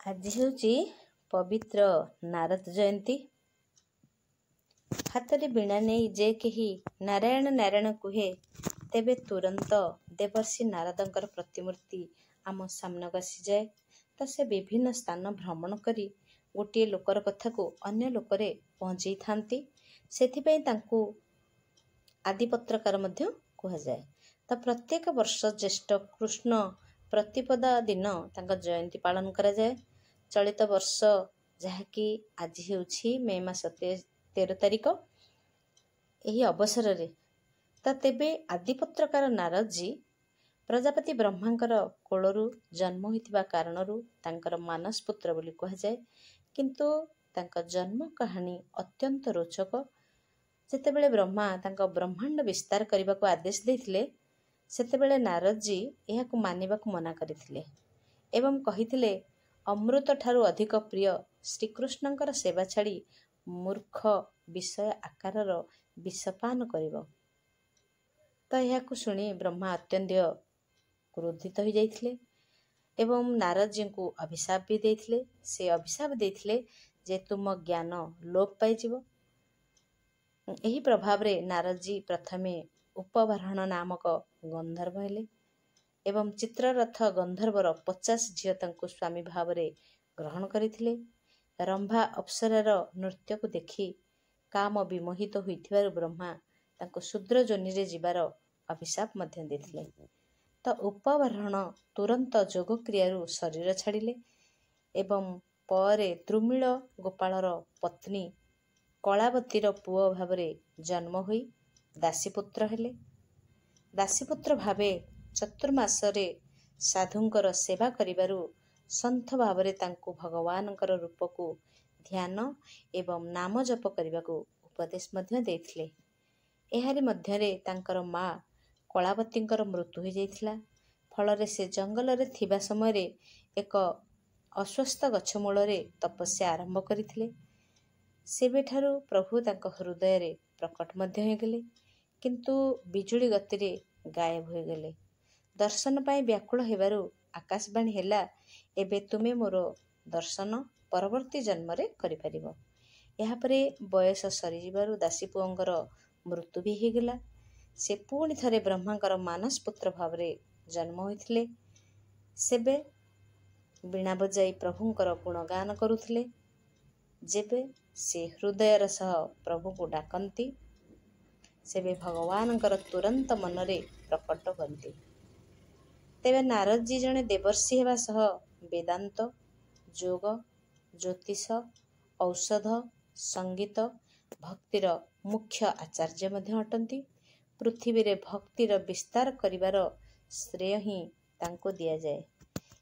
ଆଜି ହେଉଛି ପବିତ୍ର ନାରଦ ଜୟନ୍ତୀ। ହାତରେ ବୀଣା ନେଇ ଯେ କେହି ନାରାୟଣ ନାରାୟଣ କୁହେ, ତେବେ ତୁରନ୍ତ ଦେବର୍ଷି ନାରଦଙ୍କର ପ୍ରତିମୂର୍ତ୍ତି ଆମ ସାମ୍ନାକୁ ଆସିଯାଏ। ତ ସେ ବିଭିନ୍ନ ସ୍ଥାନ ଭ୍ରମଣ କରି ଗୋଟିଏ ଲୋକର କଥାକୁ ଅନ୍ୟ ଲୋକରେ ପହଞ୍ଚେଇଥାନ୍ତି। ସେଥିପାଇଁ ତାଙ୍କୁ ଆଦିପତ୍ରକାର ମଧ୍ୟ କୁହାଯାଏ। ତ ପ୍ରତ୍ୟେକ ବର୍ଷ ଜ୍ୟେଷ୍ଠ କୃଷ୍ଣ ପ୍ରତିପଦା ଦିନ ତାଙ୍କ ଜୟନ୍ତୀ ପାଳନ କରାଯାଏ। ଚଳିତ ବର୍ଷ ଯାହାକି ଆଜି ହେଉଛି ମେ ମାସ 13 ତାରିଖ, ଏହି ଅବସରରେ ତେବେ ଆଦିପତ୍ରକାର ନାରଦଜୀ ପ୍ରଜାପତି ବ୍ରହ୍ମାଙ୍କର କୋଳରୁ ଜନ୍ମ ହୋଇଥିବା କାରଣରୁ ତାଙ୍କର ମାନସ ପୁତ୍ର ବୋଲି କୁହାଯାଏ। କିନ୍ତୁ ତାଙ୍କ ଜନ୍ମ କାହାଣୀ ଅତ୍ୟନ୍ତ ରୋଚକ। ଯେତେବେଳେ ବ୍ରହ୍ମା ତାଙ୍କ ବ୍ରହ୍ମାଣ୍ଡ ବିସ୍ତାର କରିବାକୁ ଆଦେଶ ଦେଇଥିଲେ, ସେତେବେଳେ ନାରଦଜୀ ଏହାକୁ ମାନିବାକୁ ମନା କରିଥିଲେ ଏବଂ କହିଥିଲେ, ଅମୃତ ଠାରୁ ଅଧିକ ପ୍ରିୟ ଶ୍ରୀକୃଷ୍ଣଙ୍କର ସେବା ଛାଡ଼ି ମୂର୍ଖ ବିଷୟ ଆକାରର ବିଷପାନ କରିବ। ତ ଏହାକୁ ଶୁଣି ବ୍ରହ୍ମା ଅତ୍ୟନ୍ତ କ୍ରୋଧିତ ହୋଇଯାଇଥିଲେ ଏବଂ ନାରଦଜୀଙ୍କୁ ଅଭିଶାପ ବି ଦେଇଥିଲେ। ସେ ଅଭିଶାପ ଦେଇଥିଲେ ଯେ ତୁମ ଜ୍ଞାନ ଲୋପ ପାଇଯିବ। ଏହି ପ୍ରଭାବରେ ନାରଦଜୀ ପ୍ରଥମେ ଉପବାହ୍ରଣ ନାମକ ଗନ୍ଧର୍ବ ହେଲେ ଏବଂ ଚିତ୍ରରଥ ଗନ୍ଧର୍ବର 50 ଝିଅ ତାଙ୍କୁ ସ୍ୱାମୀ ଭାବରେ ଗ୍ରହଣ କରିଥିଲେ। ରମ୍ଭା ଅପ୍ସରାର ନୃତ୍ୟକୁ ଦେଖି କାମ ବିମୋହିତ ହୋଇଥିବାରୁ ବ୍ରହ୍ମା ତାଙ୍କୁ ଶୂଦ୍ର ଯୋନିରେ ଯିବାର ଅଭିଶାପ ମଧ୍ୟ ଦେଇଥିଲେ। ତ ଉପବାହ୍ରଣ ତୁରନ୍ତ ଯୋଗ କ୍ରିୟାରୁ ଶରୀର ଛାଡ଼ିଲେ ଏବଂ ପରେ ଦ୍ରୁମିଳ ଗୋପାଳର ପତ୍ନୀ କଳାବତୀର ପୁଅ ଭାବରେ ଜନ୍ମ ହୋଇ ଦାସୀପୁତ୍ର ହେଲେ। ଦାସୀପୁତ୍ର ଭାବେ ଚତୁର୍ମାସରେ ସାଧୁଙ୍କର ସେବା କରିବାରୁ ସନ୍ଥ ଭାବରେ ତାଙ୍କୁ ଭଗବାନଙ୍କର ରୂପକୁ ଧ୍ୟାନ ଏବଂ ନାମ ଜପ କରିବାକୁ ଉପଦେଶ ମଧ୍ୟ ଦେଇଥିଲେ। ଏହାରି ମଧ୍ୟରେ ତାଙ୍କର ମା କଳାବତୀଙ୍କର ମୃତ୍ୟୁ ହୋଇଯାଇଥିଲା। ଫଳରେ ସେ ଜଙ୍ଗଲରେ ଥିବା ସମୟରେ ଏକ ଅଶ୍ୱସ୍ଥ ଗଛ ମୂଳରେ ତପସ୍ୟା ଆରମ୍ଭ କରିଥିଲେ। ସେବେଠାରୁ ପ୍ରଭୁ ତାଙ୍କ ହୃଦୟରେ ପ୍ରକଟ ମଧ୍ୟ ହୋଇଗଲେ, କିନ୍ତୁ ବିଜୁଳି ଗତିରେ ଗାୟବ ହୋଇଗଲେ। ଦର୍ଶନ ପାଇଁ ବ୍ୟାକୁଳ ହେବାରୁ ଆକାଶବାଣୀ ହେଲା, ଏବେ ତୁମେ ମୋର ଦର୍ଶନ ପରବର୍ତ୍ତୀ ଜନ୍ମରେ କରିପାରିବ। ଏହାପରେ ବୟସ ସରିଯିବାରୁ ଦାସୀପୁଅଙ୍କର ମୃତ୍ୟୁ ବି ହୋଇଗଲା। ସେ ପୁଣି ଥରେ ବ୍ରହ୍ମାଙ୍କର ମାନସ ପୁତ୍ର ଭାବରେ ଜନ୍ମ ହୋଇଥିଲେ। ସେବେ ବୀଣା ବଜାଇ ପ୍ରଭୁଙ୍କର ଗୁଣଗାନ କରୁଥିଲେ। ଯେବେ ସେ ହୃଦୟର ସହ ପ୍ରଭୁଙ୍କୁ ଡାକନ୍ତି, ସେବେ ଭଗବାନଙ୍କର ତୁରନ୍ତ ମନରେ ପ୍ରକଟ ହୁଅନ୍ତି। ତେବେ ନାରଦଜୀ ଜଣେ ଦେବର୍ଷି ହେବା ସହ ବେଦାନ୍ତ, ଯୋଗ, ଜ୍ୟୋତିଷ, ଔଷଧ, ସଙ୍ଗୀତ, ଭକ୍ତିର ମୁଖ୍ୟ ଆଚାର୍ଯ୍ୟ ମଧ୍ୟ ଅଟନ୍ତି। ପୃଥିବୀରେ ଭକ୍ତିର ବିସ୍ତାର କରିବାର ଶ୍ରେୟ ହିଁ ତାଙ୍କୁ ଦିଆଯାଏ।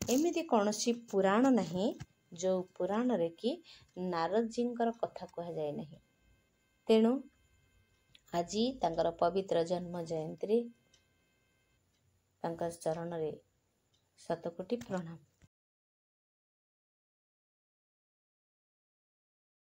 ଏମିତି କୌଣସି ପୁରାଣ ନାହିଁ ଯେଉଁ ପୁରାଣରେ କି ନାରଦଜୀଙ୍କର କଥା କୁହାଯାଏ ନାହିଁ। ତେଣୁ ଆଜି ତାଙ୍କର ପବିତ୍ର ଜନ୍ମ ଜୟନ୍ତୀରେ ତାଙ୍କ ଚରଣରେ ଶତକୋଟି ପ୍ରଣାମ।